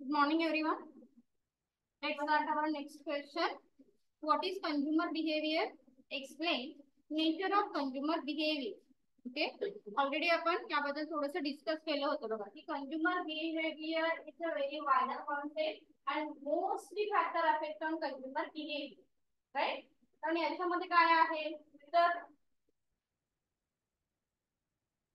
Good morning, everyone. Let's start our next question. What is consumer behavior? Explain nature of consumer behavior. Okay. Already आपण त्याबद्दल थोडंसं discuss केलं होतं बघा की consumer behaviour is a very wide concept and mostly factor affect on consumer behaviour right आणि याच्यामध्ये काय आहे तर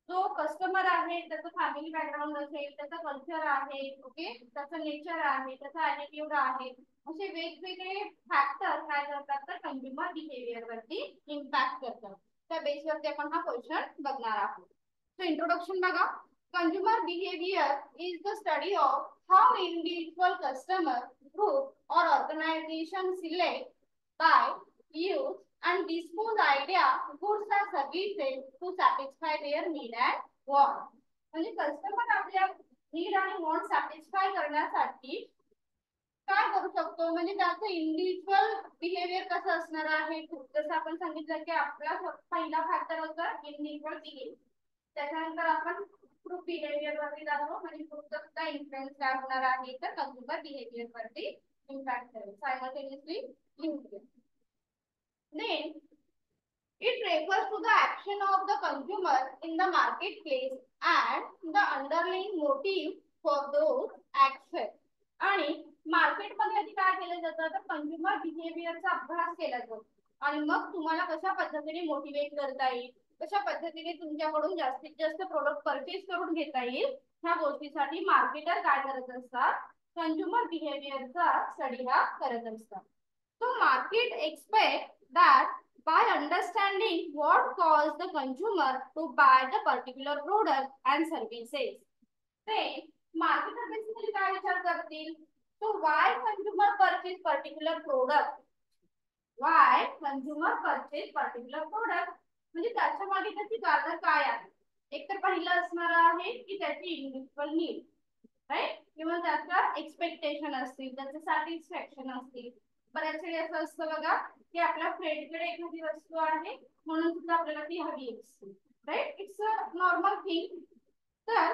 जो कस्टमर आहे त्याचं फॅमिली बॅकग्राऊंड असेल त्याचं कल्चर आहे ओके त्याचं नेचर आहे त्याचा ॲटिट्यूड आहे असे वेगवेगळे फॅक्टर काय करतात तर कंझ्युमर बिहेवियर वरती इम्पॅक्ट करतात त्या बेसवरती आपण हा क्वेश्चन बघणार आहोत सो इंट्रोडक्शन बघा consumer behaviour is the study of how individual customer group or organisation select buy use and dispose idea goods or services to satisfy their need and want म्हणजे customer आपल्या need आणि want satisfy करण्यासाठी काय करू शकतो म्हणजे त्याचं individual behaviour कसं असणार आहे जसं आपण सांगितलं की आपला पहिला फॅक्टर होता इंडिव्हिज्युअल बिहेवियर त्याच्यानंतर आपण ग्रुप बिहेवियर वरती जातो म्हणजे ग्रुपचा इन्फ्लुएन्स काय होणार आहे तर कंझ्युमर बिहेवियर वरती इम्पॅक्ट करेल सायमल्टेनियसली लिहून then it refers to the action of the consumer in the marketplace and the underlying motive for those actions. आणि मार्केटमध्ये आधी काय केलं जातं तर कंझ्युमर बिहेवियरचा अभ्यास केला जातो आणि मग तुम्हाला कशा पद्धतीने मोटिवेट करता येईल कशा पद्धतीने तुमच्याकडून जास्तीत जास्त प्रोडक्ट परचेस करून घेता येईल ह्या गोष्टीसाठी मार्केटर काय करत असतात कंझ्युमर बिहेवियरचा स्टडी हा करत असतात. So market expect that by understanding what caused the consumer to buy the particular product and services, then marketer basically काय विचार करतील so why consumer purchase particular product, why consumer purchase particular product म्हणजे त्याच्या मागे त्याची कारण काय आहे एक तर पहिलं असणार आहे की त्याची इंडिव्हिज्युअल नीड राईट किंवा त्याचा एक्सपेक्टेशन असतील त्याचं सॅटिस्फॅक्शन असतील बऱ्याच वेळी असं असतं बघा की आपल्या फ्रेंडकडे एखादी वस्तू आहे म्हणून सुद्धा आपल्याला ती हवी असते right it's a normal thing तर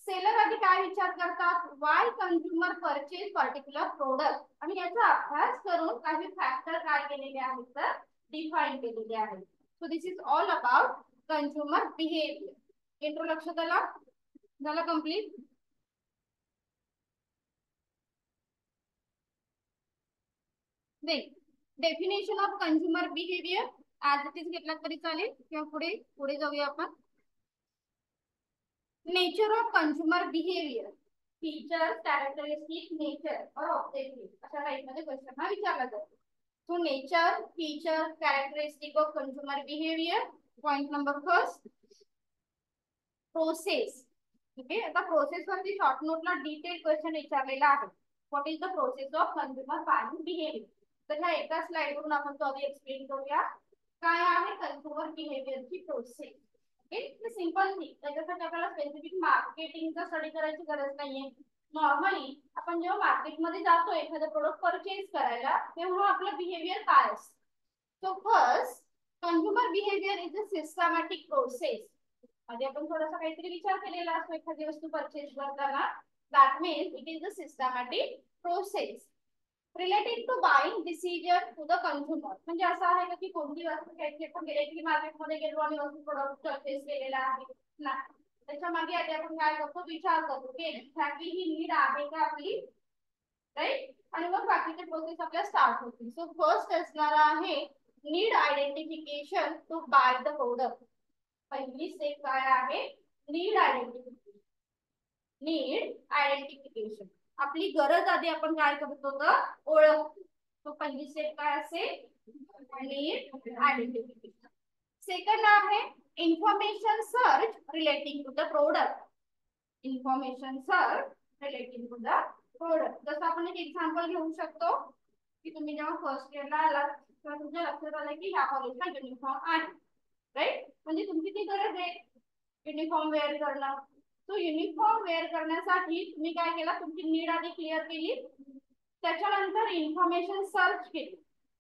सेलर आधी काय विचार करतात why consumer purchase particular product आणि याचा अभ्यास करून काही फॅक्टर काय केलेले आहेत तर डिफाइन केलेले आहेत so this is all about consumer behaviour intro लक्षात आला झाला complete definition of consumer behaviour as it is घेतला तरी चालेल किंवा पुढे पुढे जाऊया आपण nature of consumer behaviour features characteristic nature और ऑब्जेक्टिव्ह अशा टाइप मध्ये क्वेश्चन हा विचारला जातो so nature feature characteristic of consumer behaviour point number first process okay आता प्रोसेस वरती शॉर्ट नोटला डिटेल क्वेश्चन विचारलेला आहे what is the process of consumer buying behaviour तर ह्या एका स्लाइड वरून आपण तो आधी एक्सप्लेन करूया काय आहे कंझ्युमर बिहेवियरची प्रोसेस ओके सिंपल थिंग त्याच्यासाठी आपल्याला स्पेसिफिक मार्केटिंगचा स्टडी करायची गरज नाहीये नॉर्मली आपण जेव्हा मार्केटमध्ये जातो एखादं प्रोडक्ट परचेज करायला तेव्हा आपलं बिहेवियर काय असतं so first consumer behaviour is a systematic process आधी आपण थोडासा काहीतरी विचार केलेला असतो एखादी वस्तू परचेज करताना that means it is a systematic process related to buying decision to the consumer म्हणजे असं आहे का की कोणती वस्तू घ्यायची आपण डायरेक्टली मार्केटमध्ये गेलो आणि वस्तू प्रोडक्ट परचेस केलेला आहे ना त्याच्या मागे आधी आपण काय करतो विचार करतो की एक्झॅक्टली ही नीड आहे का आपली राईट आणि मग बाकीचे प्रोसेस आपल्या स्टार्ट होतील सो फर्स्ट असणार आहे need identification to buy the product पहिली स्टेप काय आहे नीड आयडेंटिफिकेशन नीड आयडेंटिफिकेशन आपली गरज आधी आपण काय करतो तर ओळखतो तो पहिली स्टेप काय असेल नीड आयडेंटिफिकेशन सेकंड आहे information search relating to the product information search relating to the product जसं आपण एक एक्झाम्पल घेऊ शकतो की तुम्ही जेव्हा फर्स्ट इयरला आलात तेव्हा तुमच्या लक्षात आलं की ह्या कॉलेजला युनिफॉर्म आहे राईट म्हणजे तुमची ती गरज आहे युनिफॉर्म वेअर करणं तो युनिफॉर्म वेअर करण्यासाठी तुम्ही काय केलं तुमची नीड आधी क्लिअर केली त्याच्यानंतर इन्फॉर्मेशन सर्च केली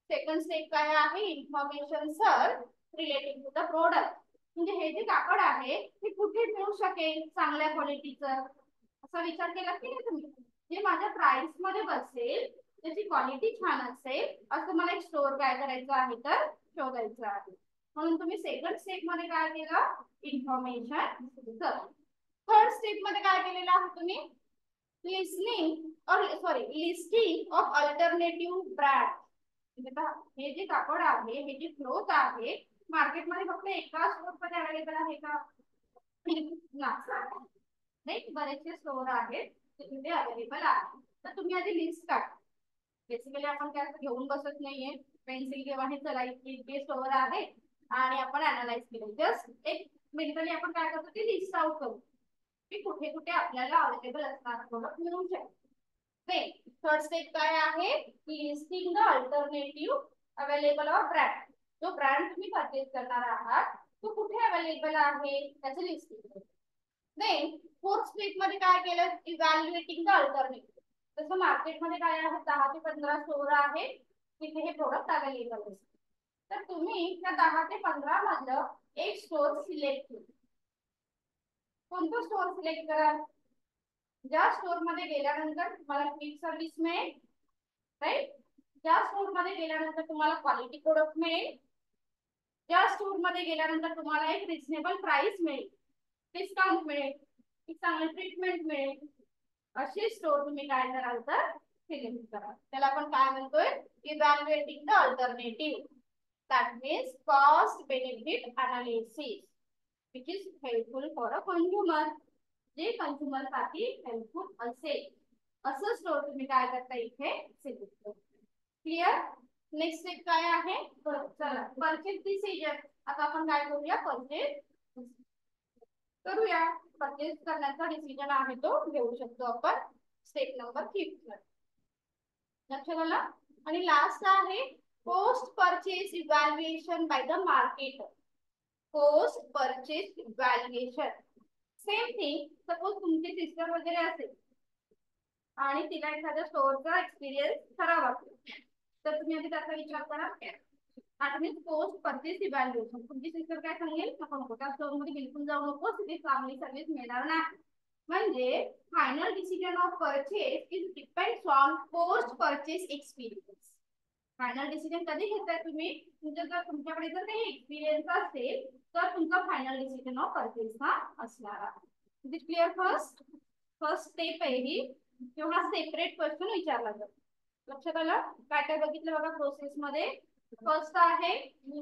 सेकंड स्टेप काय आहे information search relating to the product म्हणजे हे जे कापड आहे ते कुठे मिळू शकेल चांगल्या क्वालिटीचं असा विचार केला की नाही तुम्ही जे माझ्या प्राइस मध्ये बसेल, त्याची क्वालिटी छान असेल असं मला एक स्टोर काय करायचं आहे तर शोधायचं आहे. म्हणून तुम्ही सेकंड स्टेप मध्ये काय केलं, इन्फॉर्मेशन. थर्ड स्टेप मध्ये काय केलेलं आहे तुम्ही, लिस्टिंग ऑफ अल्टरनेटिव्ह ब्रँड. हे जे कापड आहे, हे जे क्लोथ आहे, मार्केटमध्ये फक्त एका स्टोर मध्ये अवेलेबल आहे का, नाही, बरेचसे स्टोर आहेत तिथे अवेलेबल आहे. तर तुम्ही आधी लिस्ट काढा. बेसिकली आपण काय घेऊन बसत नाहीये, पेन्सिल किंवा हे चला इतके स्टोर आहे आणि आपण अनालाइज केलं. जस्ट एक मेंटली आपण काय करतो ते लिस्ट आउट करू की कुठे कुठे आपल्याला अवेलेबल असणार प्रोडक्ट मिळू शकते. थर्ड स्टेप काय आहे, listing the alternative available of brand. जो ब्रँड तुम्ही परचेस करणार आहात तो कुठे अवेलेबल आहे त्याचं लिस्टिंग. देन फोर्थ स्टेप मध्ये काय केलं, इव्हॅल्युएटिंग द अल्टरनेटिव्ह. तसं मार्केटमध्ये काय आहे, 10 ते 15 स्टोर आहे तिथे हे प्रोडक्ट अवेलेबल असते. तर तुम्ही त्या 10 ते 15 मधलं एक स्टोर सिलेक्ट केलं. कोणतं स्टोर सिलेक्ट कराल, ज्या स्टोर मध्ये गेल्यानंतर तुम्हाला क्विक सर्व्हिस मिळेल, राईट. ज्या स्टोर मध्ये गेल्यानंतर तुम्हाला क्वालिटी प्रोडक्ट मिळेल, ज्या स्टोर मध्ये गेल्यानंतर तुम्हाला एक रिजनेबल प्राइस मिळेल, डिस्काउंट मिळेल, एक चांगलं ट्रीटमेंट मिळेल, असे स्टोर तुम्ही काय कराल तर सिलेक्ट करा. त्याला आपण काय म्हणतोय, evaluating the alternative. That means cost benefit analysis which is helpful for a consumer. जे कंझ्युमर साठी हेल्पफुल असेल असं स्टोर तुम्ही काय करता इथे सिलेक्ट करा. क्लियर. नेक्स्ट स्टेप काय आहे, चला परचेस डिसिजन. आता आपण काय करूया, परचेस करूया. परचेस करण्याचा डिसिजन आहे तो घेऊ शकतो आपण स्टेप नंबर 5 मध्ये. लक्षात आलं. आणि लास्ट आहे post purchase evaluation by the marketer. Post purchase evaluation same thing. Suppose तुमची सिस्टर वगैरे असेल आणि तिला एखाद्या स्टोअरचा एक्सपिरियन्स खराब असेल, तर तुम्ही आधी त्याचा विचार करा. आता मी पोस्ट परचेस इव्हॅल्युएशन, तुमची सिस्टर काय सांगेल, नको त्या स्टोर मध्ये बिलकुल जाऊ नको, तिथे चांगली सर्व्हिस मिळणार नाही. म्हणजे final decision of purchase is depends on post purchase experience. Final decision कधी घेताय तुम्ही, तुमच्याकडे जर काही एक्सपिरियन्स असेल तर तुमचा फायनल डिसिजन ऑफ परचेस हा असणार आहे. Is it clear. First step आहे ही, किंवा सेपरेट क्वेश्चन विचारला जातो. लक्षात आलं. काय काय बघितलं बघा प्रोसेस मध्ये. फर्स्ट आहे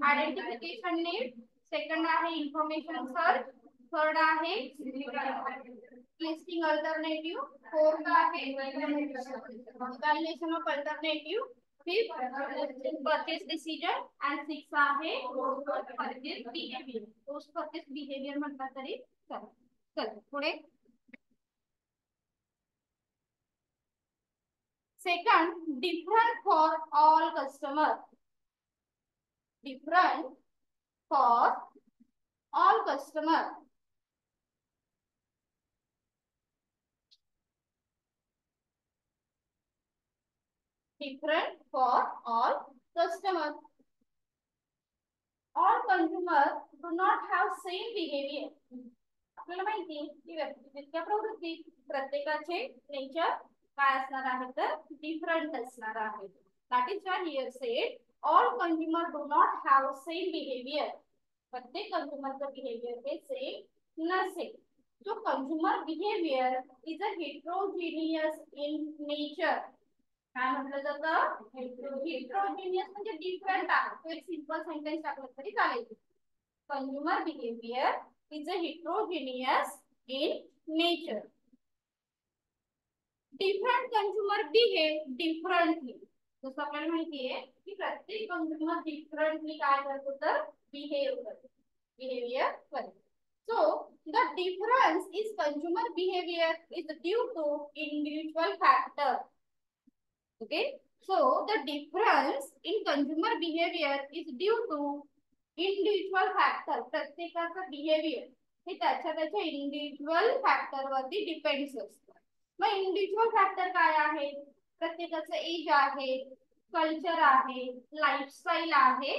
आयडेंटिफिकेशन नीड, सेकंड आहे इन्फॉर्मेशन सर्च, थर्ड आहे लिस्टिंग अल्टरनेटिव्ह, फोर्थ आहे evaluation of alternative, fifth purchase decision आणि सिक्स आहे post purchase behaviour. Post purchase behaviour म्हटलं तरी चालेल. चल पुढे. Second, different for all customer. Different for all customer. Different for all customers. All consumers do not have same behavior. आपल्याला माहिती आहे की व्यक्तिगत प्रवृत्ती प्रत्येकाचे नेचर काय असणार आहे तर डिफरंट असणार आहे. That is why here said all consumer do not have same behaviour. प्रत्येक कंझ्युमरचं बिहेवियर हे सेम नसेल. जो consumer behaviour is a heterogeneous in nature. काय म्हटलं जातं, हेट्रोजिनियस म्हणजे डिफरंट आहे. तो एक सिंपल सेंटेन्स टाकलं तरी चालेल. Consumer behaviour is a heterogeneous in nature. Different consumer behave differently. जसं आपल्याला माहिती आहे की प्रत्येक कंझ्युमर डिफरंटली काय करतो तर बिहेव करतो, बिहेवियर करतो. So the difference is consumer behavior is due to individual factor. Okay, so the difference in consumer behavior is due to individual factor. प्रत्येकाचा बिहेवियर हे त्याच्या इंडिव्हिज्युअल फॅक्टर वरती डिपेंड्स असतं. मग इंडिव्हिज्युअल फॅक्टर काय आहे, प्रत्येकाचं एज आहे, कल्चर आहे, लाईफस्टाईल आहे,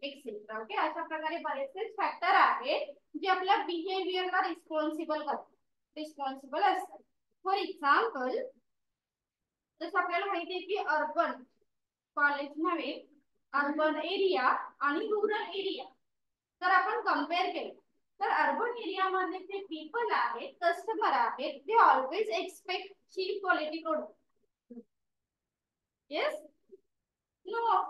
एक्सेट्रा. ओके, अशा प्रकारे बरेचसे फॅक्टर आहेत जे आपल्या बिहेवियरला रिस्पॉन्सिबल असतात. फॉर एक्झाम्पल जसं आपल्याला माहिती आहे की अर्बन कॉलेज नव्हे, अर्बन एरिया आणि रूरल एरिया तर आपण कम्पेअर केलं तर अर्बन एरिया मध्ये जे पीपल आहेत, कस्टमर आहेत, ते always expect cheap quality product. Yes, no.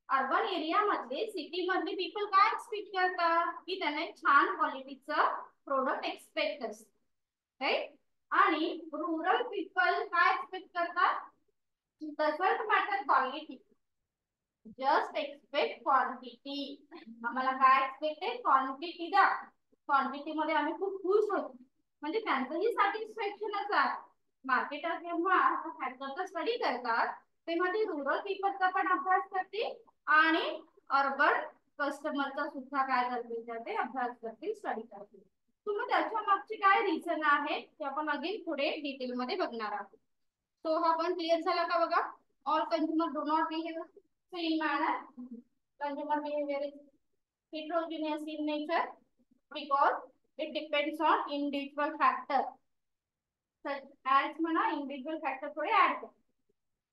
Urban area मध्ये सिटी मधले पीपल काय एक्सपेक्ट करतात की त्यांना छान क्वालिटीचं प्रोडक्ट एक्सपेक्ट असतं, राईट. आणि रुरल पीपल काय एक्सपेक्ट करतात, doesn't matter quality, just expect quantity. आम्हाला काय एक्सपेक्ट आहे, क्वांटिटी द्या. क्वांटिटी मध्ये आम्ही खूप खुश होतो, म्हणजे त्यांचंही सॅटिस्फॅक्शनच आहे. मार्केटात जेव्हा फॅक्टरचा स्टडी करतात तेव्हा ते रुरल पीपलचा पण अभ्यास करतील आणि अर्बन कस्टमरचा सुद्धा काय करतील, ते अभ्यास करतील, स्टडी करतील. तुम्ही त्याच्या मागची काय रिझन आहे ते आपण अगेन पुढे डिटेल मध्ये बघणार आहोत. तो हा पण क्लिअर झाला का बघा. All consumer do not behave same manner. Consumer behavior is heterogeneous in nature because it depends on individual factors. Such as म्हणा individual factor थोडे ऍड कर.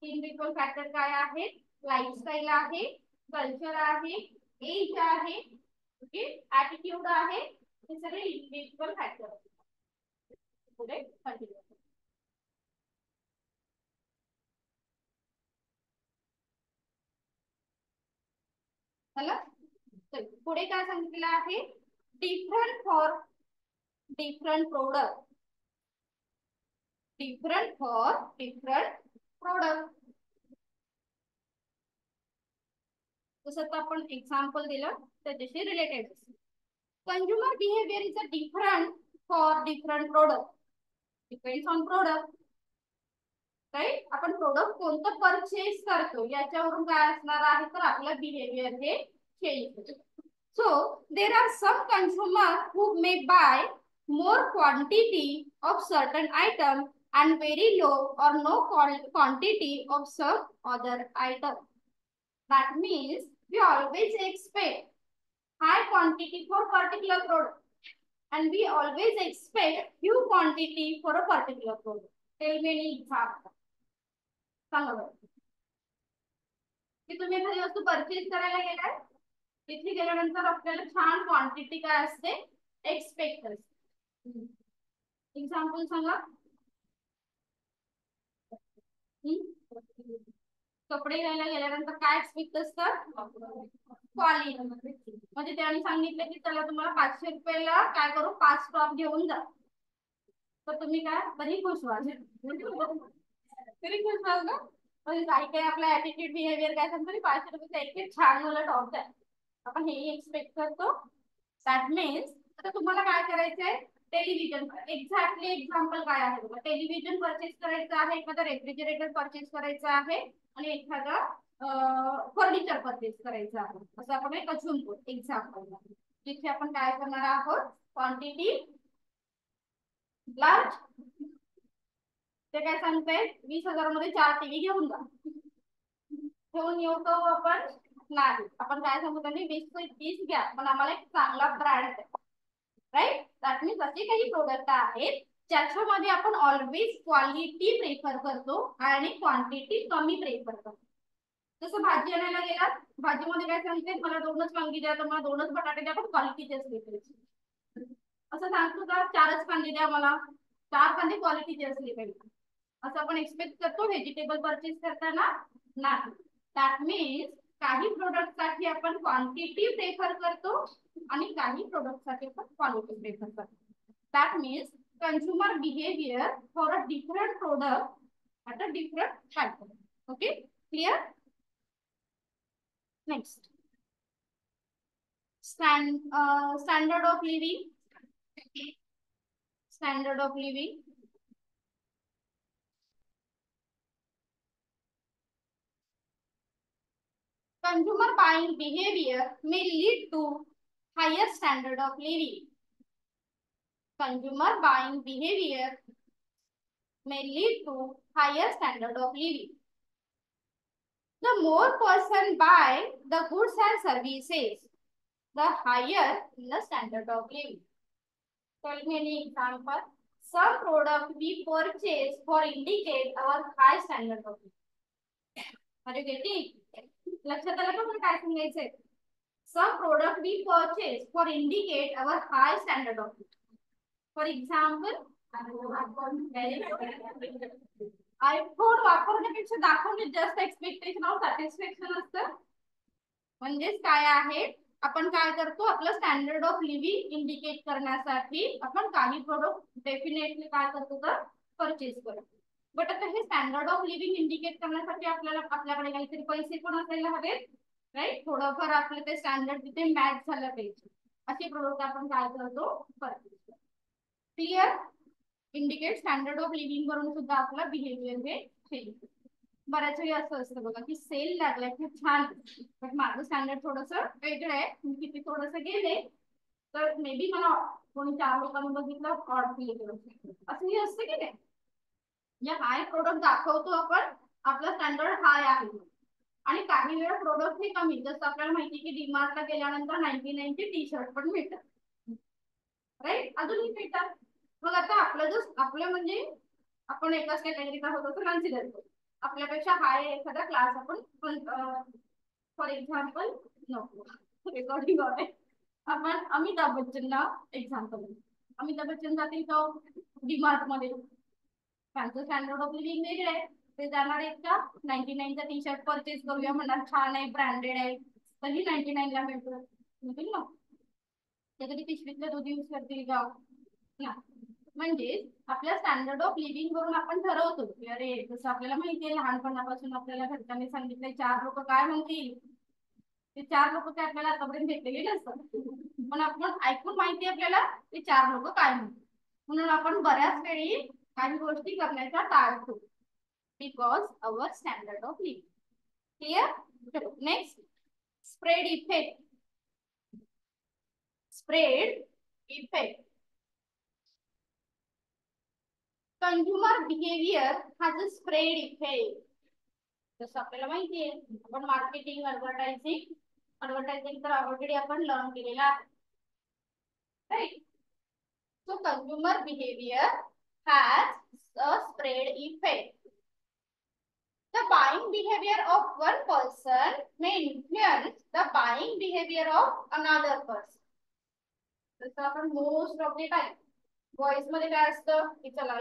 individual factor काय आहेत, लाईफस्टाईल आहे, कल्चर आहे, एज आहे, ओके, ऍटिट्यूड आहे, हे सगळे individual factor. पुढे कंटिन्यू. झालं. पुढे काय सांगितलेलं आहे, different for different product, different for different product. जसं तर आपण एक्झाम्पल दिलं त्याच्याशी related. Consumer behaviour is a different for different product, depends on product, right. आपण प्रोडक्ट कोणतं परचेस करतो याच्यावरून काय असणार आहे, तर आपलं बिहेवियर हे चेंज होतं. So there are some consumer who may buy more quantity of certain item and very low or no quantity of some other item. That means we always expect high quantity for particular product and we always expect few quantity for a particular product. Tell me any example. सांगा बरं की तुम्ही एखादी वस्तू purchase करायला गेलाय, तिथे गेल्यानंतर आपल्याला छान क्वांटिटी काय असते, एक्सपेक्ट असते. एक्झाम्पल सांगा. कपडे घ्यायला गेल्यानंतर काय एक्सपेक्ट असतं, क्वालिटी. म्हणजे त्यांनी सांगितलं की चला तुम्हाला 500 रुपयाला काय करू, 5 टॉप घेऊन जा. तर तुम्ही काय तरी खुश व्हाल, तरी खुश व्हाल ना. म्हणजे काही काही आपला ऍटिट्यूड बिहेवियर काय सांगतो, 500 रुपयाचा एक छान मला टॉप द्या, आपण हे एक्सपेक्ट करतो. दॅट मीन्स आता तुम्हाला काय करायचंय, टेलिव्हिजन. एक्झॅक्टली एक्झाम्पल काय आहे बघा, टेलिव्हिजन परचेस करायचं आहे, एखादा रेफ्रिजरेटर परचेस करायचं आहे आणि एखादा फर्निचर परचेस करायचं आहे, असं आपण एक अजून एक्झाम्पल जिथे आपण काय करणार आहोत, क्वांटिटी लार्ज. ते काय सांगते, 20,000 मध्ये 4 टीव्ही घेऊन जा. घेऊन येऊ तो आपण नाही, आपण काय सांगतो त्यांनी 20 घ्या पण आम्हाला एक चांगला ब्रँड आहे, राईट. दॅट मीन्स असे काही प्रोडक्ट आहेत ज्याच्यामध्ये आपण ऑलवेज क्वालिटी प्रेफर करतो आणि क्वांटिटी कमी प्रेफर करतो. जसं भाजी आणायला गेलात, भाजीमध्ये काय सांगते, मला 2च वांगी द्या, तर मला 2च बटाटे द्या, पण क्वालिटीचेच घेतले. असं सांगतो का 4च कांदे द्या, मला 4 कांदे क्वालिटीचे असले पाहिजे, असं आपण एक्सपेक्ट करतो व्हेजिटेबल परचेस करताना, नाही. दॅट मीन्स काही प्रोडक्ट साठी आपण क्वांटिटी प्रेफर करतो आणि काही प्रोडक्ट साठी आपण क्वालिटी प्रेफर करतो. That means consumer behaviour for a different product at a different factor. Okay, clear. Next, standard of living. Standard of living. Consumer buying behavior may lead to higher standard of living. Consumer buying behavior may lead to higher standard of living. The more person buy the goods and services, the higher the standard of living. Tell me any example. some product we purchase for indicate our high standard of living. Are you getting? लक्षात आलं का मला काय सांगायचंय? Some product we purchase for indicate our high standard of living. For example, iPhone वापरण्यापेक्षा दाखवणे जास्त expectation of satisfaction असतं. म्हणजेच काय आहे, आपण काय करतो, आपलं स्टँडर्ड ऑफ लिव्हिंग इंडिकेट करण्यासाठी आपण काही प्रोडक्ट डेफिनेटली काय करतो तर परचेस करतो. बट आता हे स्टँडर्ड ऑफ लिव्हिंग इंडिकेट करण्यासाठी आपल्याकडे काहीतरी पैसे पण असायला हवेत, राईट. थोडंफार आपलं ते स्टँडर्ड तिथे मॅच झालं पाहिजे. असे प्रोडक्ट आपण काय करतो परचेस करतो. Clear? Indicate standard of living वरून सुद्धा आपला बिहेवियर हे चेंज. बऱ्याच वेळी असं असतं बघा की सेल लागलाय खूप छान, पण माझं स्टँडर्ड थोडस वेगळं आहे, किती थोडस गेले तर मे बी मला कोणी 4 लोकांनी बघितलं ऑड फील करू शकतो. असंही असतं की नाही. या हाय प्रोडक्ट दाखवतो आपण, आपला स्टँडर्ड हाय आहे, आणि काही वेळा प्रोडक्ट हे कमी. जसं आपल्याला माहिती की डीमार्टला गेल्यानंतर 99 चे टी शर्ट पण मिळतात, राईट. अजूनही मिळतात. मग आता आपलं म्हणजे आपण एकाच कॅटेगरीचा होतो तर कन्सिडर करतो. आपल्यापेक्षा हाय एखादा क्लास आपण फॉर एक्झाम्पल नको रेकॉर्डिंग आहे, आपण अमिताभ बच्चनला एक्झाम्पल. अमिताभ बच्चन जातील का डीमार्ट मध्ये? त्यांचं स्टँडर्ड ऑफ लिव्हिंग वेगळं आहे. ते जाणार आहेत का 99 चा टी शर्ट परचेस करूया म्हणणार, छान आहे, ब्रँडेड आहे, तरी 99 ला मिळतो ना. ते कधी पिशवीतल्या दूध यूज करतील का ना. म्हणजे आपल्या स्टँडर्ड ऑफ लिव्हिंग वरून आपण ठरवतो की अरे जसं आपल्याला माहितीये लहानपणापासून आपल्याला घरच्यांनी सांगितलंय 4 लोक काय म्हणतील, ते 4 लोक काय आपल्याला आतापर्यंत भेटलेले नसतात, पण आपण ऐकून माहिती आपल्याला ते 4 लोक काय म्हणतील, म्हणून आपण बऱ्याच वेळी काही गोष्टी करण्याचा टाळतो because our standard of living. Clear? Next, spread effect. Spread effect. Consumer behaviour has a spread effect. जसं आपल्याला माहिती आहे, आपण मार्केटिंग, ऍडव्हर्टायझिंग तर ऑलरेडी आपण लर्न केलेला आहे, right. So consumer behaviour has a spread effect. The buying behavior of one person may influence the buying behavior of another person. जसं आपण most of the time boys मध्ये काय असतं की चला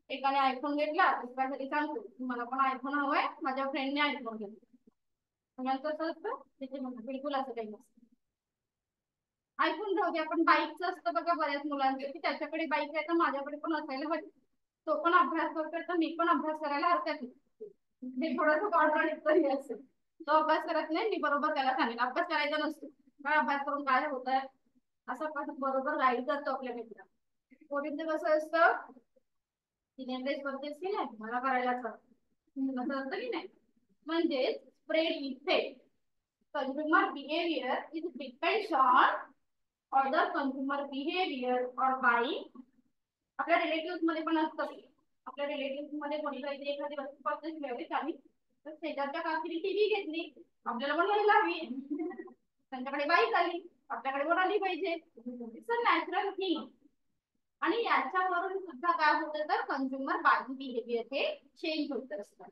एकाने आयफोन घेतला, दुसऱ्यासाठी सांगतो मला पण आयफोन हवाय, माझ्या फ्रेंडने आयफोन घेतला. कसं असतं तिथे बिलकुल असं काही नसतं. आयफोन राहू दे, आपण बाईकचं असतं बघा बऱ्याच मुलांचं की त्याच्याकडे बाईक आहे तर माझ्याकडे पण असायला हवी. तो पण अभ्यास करतोय तर मी पण अभ्यास करायला हरकत नाही. ते थोडंसं कॉन्ट्राडिक्ट तरी असेल. तो अभ्यास करत नाही, मी बरोबर त्याला सांगेन अभ्यास करायचा नसतो, काय अभ्यास करून काय होत आहे, असं बरोबर गाईड करतो आपल्या मित्राला. पोरींचं कसं असतं, तिने ड्रेस परचेस केलाय मला करायलाच हवं, असं असतं की नाही. म्हणजे spread effect. Consumer behaviour is depends on other consumer behavior or buying. आपल्या रिलेटिव्ह मध्ये पण असतं, आपल्या रिलेटिव्ह मध्ये कोणी काहीतरी एखादी वस्तू परचेस केली आम्ही, तर शेजारच्या काकीने टीव्ही घेतली, आपल्याला पण घ्यायला हवी. त्यांच्याकडे बाईक आली, आपल्याकडे पण आली पाहिजे. It's a natural thing. आणि याच्यावरून सुद्धा काय होतं तर कंझ्युमर बायिंग बिहेवियर हे चेंज होत असतं.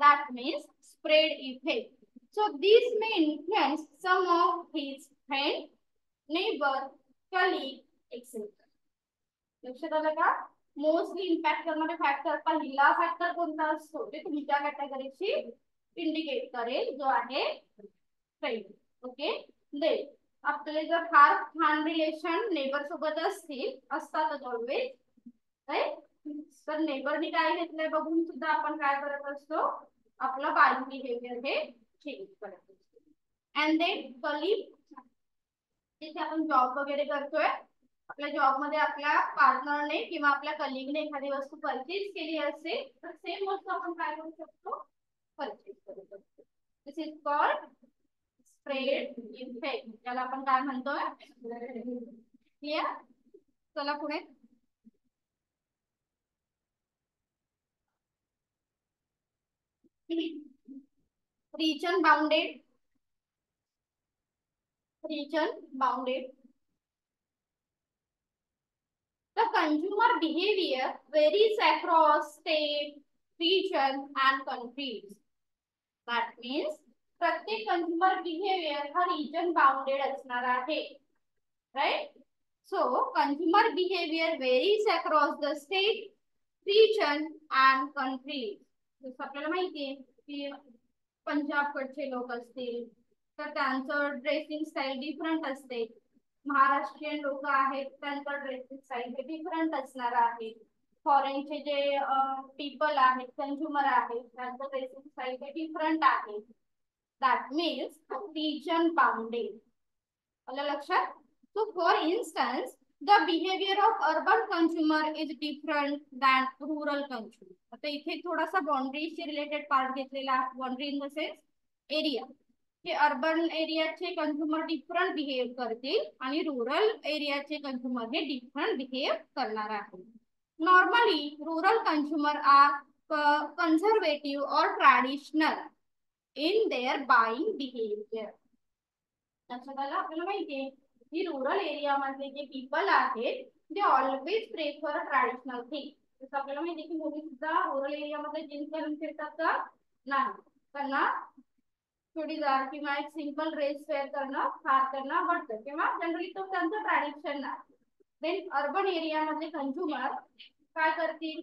That means spread effect. So this may influence some of his friend, neighbour, colleague etcetera. लक्षात आलं का? मोस्टली इम्पॅक्ट करणारे फॅक्टर, पहिला फॅक्टर कोणता असतो ते तुमच्या कॅटेगरीची इंडिकेट करेल, जो आहे फ्रेंड. ओके. दे आपले जर फार छान रिलेशन नेबर सोबत असतातच ऑलवेज, राईट. तर नेबरनी काय घेतलंय बघून सुद्धा आपण काय करत असतो, आपलं बायिंग बिहेवियर हे चेंज करत असतो. अँड देन कलीग, जिथे आपण जॉब वगैरे करतोय, आपल्या जॉब मध्ये आपल्या पार्टनरने किंवा आपल्या कलिगने एखादी वस्तू परचेज केली असेल तर सेम वस्तू आपण काय करू शकतो, परचेज करू शकतो. दिस इज कॉल्ड स्प्रेड इफेक्ट. त्याला आपण काय म्हणतोय, क्लिअर. चला पुढे. region bounded. region bounded The consumer behavior varies across state, region and countries. That means प्रत्येक consumer behavior हा region bounded असणार आहे. Right? So consumer behavior varies across the state, region and countries. जसं आपल्याला माहिती आहे की पंजाबकडचे लोक असतील तर त्यांचं ड्रेसिंग स्टाईल डिफरंट असते. महाराष्ट्रीयन लोक आहेत त्यांचं ड्रेसिंग स्टाईल हे डिफरंट असणार आहे. फॉरेनचे जे पीपल आहेत कंझ्युमर आहेत त्यांचं ड्रेसिंग स्टाईल हे डिफरंट आहे. That means region bounded. आलं लक्षात? So for instance, the behavior of urban consumer is different than rural consumer. आता इथे थोडासा बाउंड्रीशी रिलेटेड पार्ट घेतलेला आहे. Boundary in the sense area. हे अर्बन एरियाचे कंझ्युमर डिफरंट बिहेव करतील आणि रुरल एरियाचे कंझ्युमर हे डिफरंट बिहेव करणार आहे. Normally rural consumer are conservative or traditional in their buying behavior. लक्षात आलं? आपल्याला माहितीये की रुरल एरिया मधले जे पीपल आहेत ते ऑलवेज प्रेफर ट्रॅडिशनल थिंग. जसं आपल्याला माहितीये की मुली सुद्धा रुरल एरिया मध्ये जीन्स घालून फिरतात का? नाही. त्यांना चुडीदार किंवा एक सिंपल ड्रेस वेअर करणं फार त्यांना आवडतं किंवा जनरली तो त्यांचं ट्रॅडिशन आहे. देन अर्बन एरिया मधले कंझ्युमर काय करतील?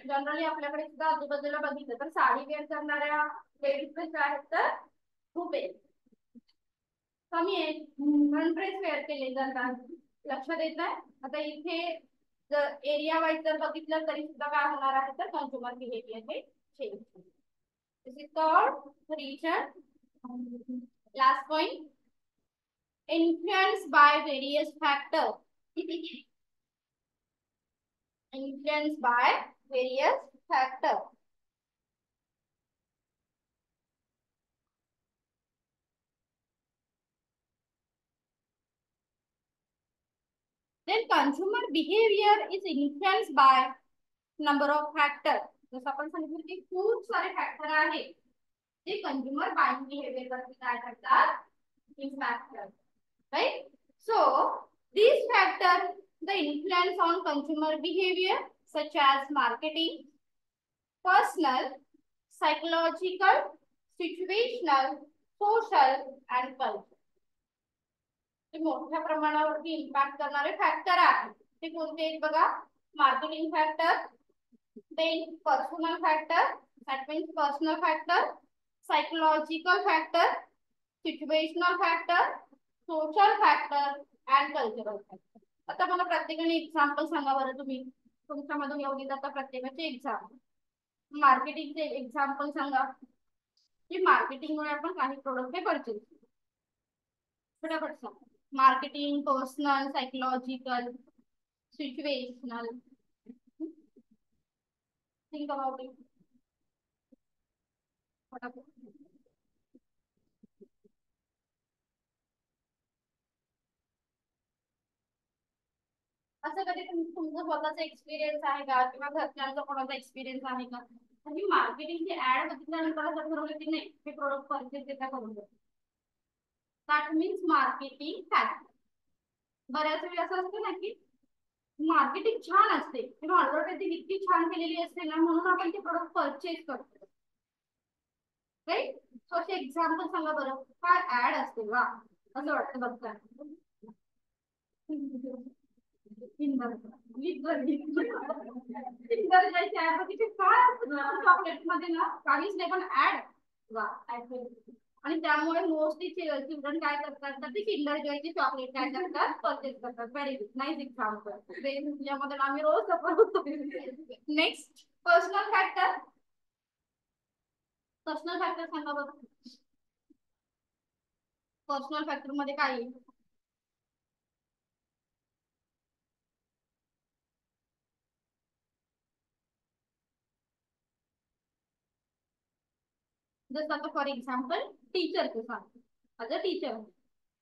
जनरली आपल्याकडे सुद्धा आजूबाजूला बघितलं तर साडी वेअर करणाऱ्या लेडीज आहेत तर खूप आहे, कमी आहे. ड्रेस वेअर केले जातात. लक्षात येत आहे? आता इथे जर एरिया वाईज जर बघितलं तरी सुद्धा काय होणार आहे तर कंझ्युमर बिहेवियर हे change. This is called region. Last point, influenced by various factors. Influenced by various factors. Then consumer behavior is influenced by number of factors. जसं आपण सांगितलं की खूप सारे फॅक्टर आहेत जे कंझ्युमर बाइंग बिहेवियर वरती काय करतात, इम्पॅक्ट करतात. Right? So these factors the influence on consumer behavior such as marketing, personal, psychological, situational, social and cultural. ते मोठ्या प्रमाणावरती इम्पॅक्ट करणारे फॅक्टर आहेत. ते कोणते आहेत बघा? Marketing factor, then personal factor, that means personal factor, psychological factor, situational factor, social factor and cultural factor. आता मला प्रत्येकाने एक्झाम्पल सांगा बरं. तुम्ही तुमच्यामधून येऊ देता प्रत्येकाचे एक्झाम्पल. मार्केटिंगचे एक्झाम्पल सांगा की मार्केटिंगमुळे आपण काही प्रोडक्ट हे परचेस. फटाफट सांगा. Marketing, personal, psychological, situational. Think about it. फटाफट. असं कधी तुमचं स्वतःचा एक्सपिरियन्स आहे का किंवा घरच्यांचा कोणाचा एक्सपिरियन्स आहे का? तुम्ही मार्केटिंगची ऍड बघितल्यानंतर असं ठरवलं की नाही हे प्रोडक्ट परचेस देता करून देतो. That means marketing factor. बऱ्याच वेळी असं असतं ना की मार्केटिंग छान असते किंवा ऍडव्हर्टायझिंग इतकी छान केलेली असते ना म्हणून आपण ते प्रोडक्ट परचेस करतो. राईट? सो असे एक्झाम्पल सांगा बरं. काय ऍड असते वा असं वाटतं बघता. चॉकलेट मध्ये ना काहीच नाही पण ऍड वा. आणि त्यामुळे मोस्टली चिल्ड्रन काय करतात तर ते किंडर जॉयचे चॉकलेट काय करतात परचेस करतात. Very good, nice example. यामध्ये आम्ही रोज सफर होतो. Next, personal factor. Personal factor सांगा बघा. पर्सनल फॅक्टर मध्ये काय आहे? जसं आता फॉर एक्झाम्पल टीचरचं सांगतो. ॲज अ टीचर,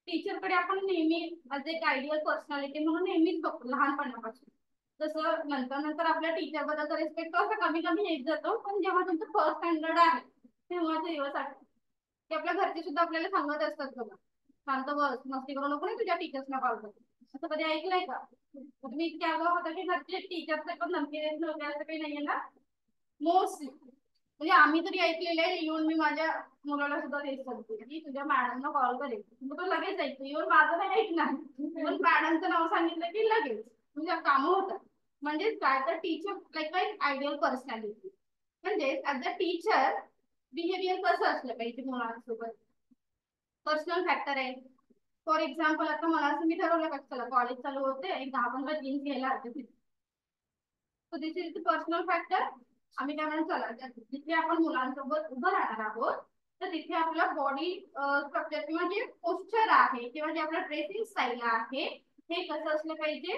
टीचरकडे आपण नेहमी ॲज एक आयडियल पर्सनॅलिटी म्हणून नेहमीच बघतो लहानपणापासून. जसं नंतर नंतर आपल्या टीचर बद्दलचा रिस्पेक्ट असं कमी कमी येत जातो. पण जेव्हा तुमचं फर्स्ट स्टँडर्ड आहे तेव्हाचे दिवस आठवतात की आपल्या घरचे सुद्धा आपल्याला सांगत असतात बघा शांत बस, मस्ती करू नको नाही तुझ्या टीचर्सना कॉल करतो. असं कधी ऐकलंय का? तुम्ही इतके आगाऊ होता की घरचे टीचरचे पण धमकी देत नव्हते असं काही नाहीये ना? मोस्टली म्हणजे आम्ही तरी ऐकलेलं आहे. येऊन मी माझ्या मुलाला सुद्धा तेच सांगते की तुझ्या मॅडमला कॉल करेल, मग तो लगेच ऐकतो. येऊन माझं नाही ऐकणार, पण मॅडमचं नाव सांगितलं की लगेच तुझ्या कामं होतात. म्हणजे काय तर टीचर लाईक आयडियल पर्सनॅलिटी, म्हणजे ऍज अ टीचर बिहेवियर कसं असलं पाहिजे मुलांसोबत. पर्सनल फॅक्टर आहे. फॉर एक्झाम्पल आता मला असं मी ठरवलं का चला कॉलेज चालू होते, एक 10-15 जीन्स घ्यायला हरकत. So this is the personal factor. आम्ही काय म्हणून चला जिथे आपण मुलांसोबत उभं राहणार आहोत तर तिथे आपलं बॉडी स्ट्रक्चर किंवा जे पोस्चर आहे किंवा जे आपलं ड्रेसिंग स्टाईल आहे हे कसं असलं पाहिजे,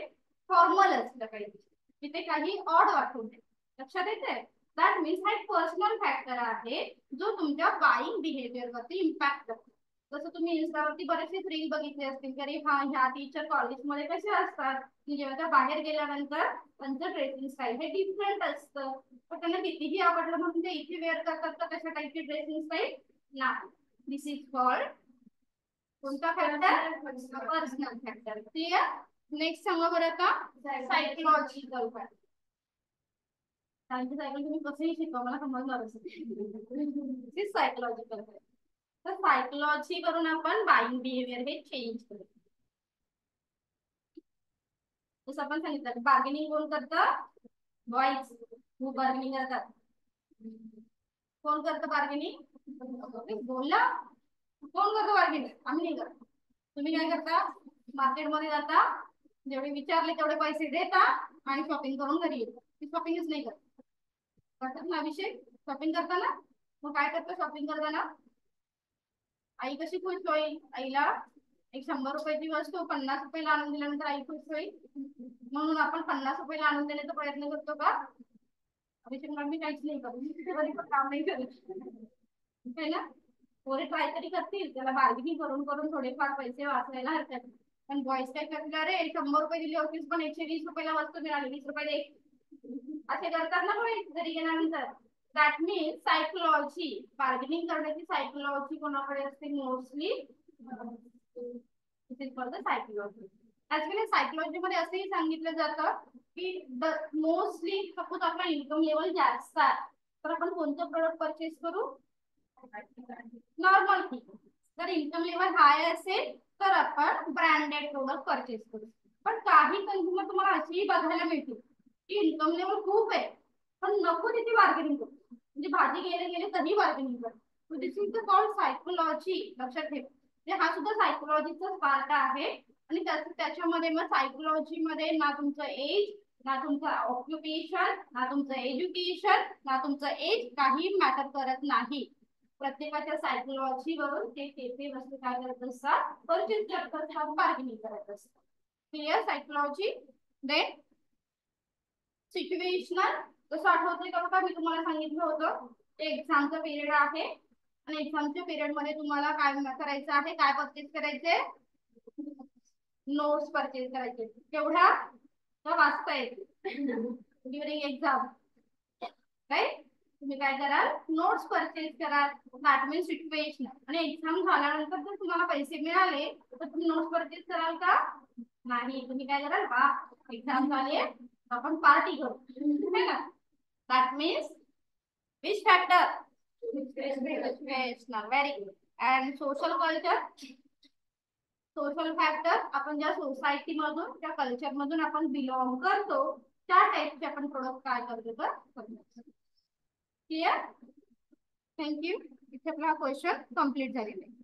फॉर्मल असलं पाहिजे. तिथे काही ऑड वाटू नये. लक्षात येते? दॅट मीन्स हा एक पर्सनल फॅक्टर आहे जो तुमच्या बाईंग बिहेवियर वरती इम्पॅक्ट करतो. जसं तुम्ही इन्स्टावरती बरेचसे रील बघितले असतील की हा ह्या टीचर कॉलेजमध्ये कसे असतात की जेव्हा त्या बाहेर गेल्यानंतर त्यांचं ड्रेसिंग स्टाईल हे डिफरंट असतं. पण त्यांना कितीही आवडलं म्हणून ते इथे वेअर करतात तर तशा टाईपची ड्रेसिंग स्टाईल नाही. दिस इज कॉल्ड कोणता factor? Personal factor. Clear? Next सांगा बरं का, सायकोलॉजिकल फॅक्टर. सायकोलॉजी तुम्ही कसंही शिकवा मला समजणारच सायकोलॉजिकल फॅक्टर. तर सायकोलॉजी करून आपण बाईंग बिहेवियर हे चेंज करू. जसं आपण सांगितलं बार्गेनिंग कोण करतं? बॉईज. खूप बार्गेनिंग करतात. कोण करतं बार्गेनिंग? बोला. कोण करतो बार्गेनिंग? आम्ही नाही करत. तुम्ही काय करता? मार्केटमध्ये जाता, जेवढे विचारले तेवढे पैसे देता आणि शॉपिंग करून घरी येतो. शॉपिंगच नाही करत. करतात ना विषय? शॉपिंग करताना मग काय करतं शॉपिंग करताना? आई कशी खुश होईल? आईला एक 100 रुपयाची वस्तू 50 रुपयाला आणून दिल्यानंतर आई खुश होईल, म्हणून आपण 50 रुपयाला आणून देण्याचा प्रयत्न करतो का? अभिषेक मी काहीच नाही करू, काम नाही करत है ना. थोडे ट्राय तरी करतील, त्याला बार्गेनिंग करून करून थोडेफार पैसे वाचवायला हरकत. पण बॉईज काय करतील, अरे 100 रुपये दिले ऑफिस पण 120 रुपयाला वस्तू मिळाली, 20 रुपये दे, असे करतात ना बॉईज घरी गेल्यानंतर. दॅट मीन्स सायकोलॉजी, बार्गेनिंग करण्याची सायकोलॉजी कोणाकडे असते? Mostly psychology. ऍक्च्युअली सायकोलॉजी मध्ये असंही सांगितलं जातं की मोस्टली सपोज आपला इन्कम लेवल जास्त आहे तर आपण कोणतं प्रोडक्ट परचेस करू? नॉर्मल ठीक. जर इन्कम लेवल हाय असेल तर आपण ब्रँडेड प्रोडक्ट परचेस करू. पण काही कंझ्युमर तुम्हाला अशीही बघायला मिळतील की इन्कम लेवल खूप आहे पण नको तिथे बार्गेनिंग करू, म्हणजे भाजी गेले गेले तरी बार्गेनिंग करू. दिस इज द कॉल्ड सायकोलॉजी. लक्षात ठेव, हा सुद्धा सायकोलॉजीचा पार्ट आहे. आणि त्याच्यामध्ये मग सायकोलॉजी मध्ये ना तुमचं एज, ना तुमचं ऑक्युपेशन, ना तुमचं एज्युकेशन, ना तुमचं एज काही मॅटर करत नाही. प्रत्येकाच्या सायकोलॉजी वरून ते वस्तू काय करत असतात? परचेस करत असतात, बार्गेनिंग करत असतात. क्लिअर? सायकोलॉजी. Then situational. कसं आठवतंय का बघा, मी तुम्हाला सांगितलं होतं एक्झामचा पिरियड आहे आणि एक्झामच्या पिरियड मध्ये तुम्हाला काय करायचं आहे? काय परचेस करायचे? नोट्स परचेस करायचे. केवढ्या? तर वाचता येते ड्युरिंग एक्झाम, राईट? तुम्ही काय कराल? नोट्स परचेस कराल. That means situation. आणि एक्झाम झाल्यानंतर जर तुम्हाला पैसे मिळाले तर तुम्ही नोट्स परचेस कराल का? नाही. तुम्ही काय कराल? वा एक्झाम झाली आपण पार्टी करू, है ना. That means which factor? Situational. Very good. And social culture. Social factor, आपण ज्या सोसायटी मधून त्या कल्चर मधून आपण बिलॉंग करतो त्या टाइपचे आपण प्रोडक्ट काय करतो तर क्लिअर? थँक्यू. इथे आपला क्वेश्चन कम्प्लीट झालेला आहे.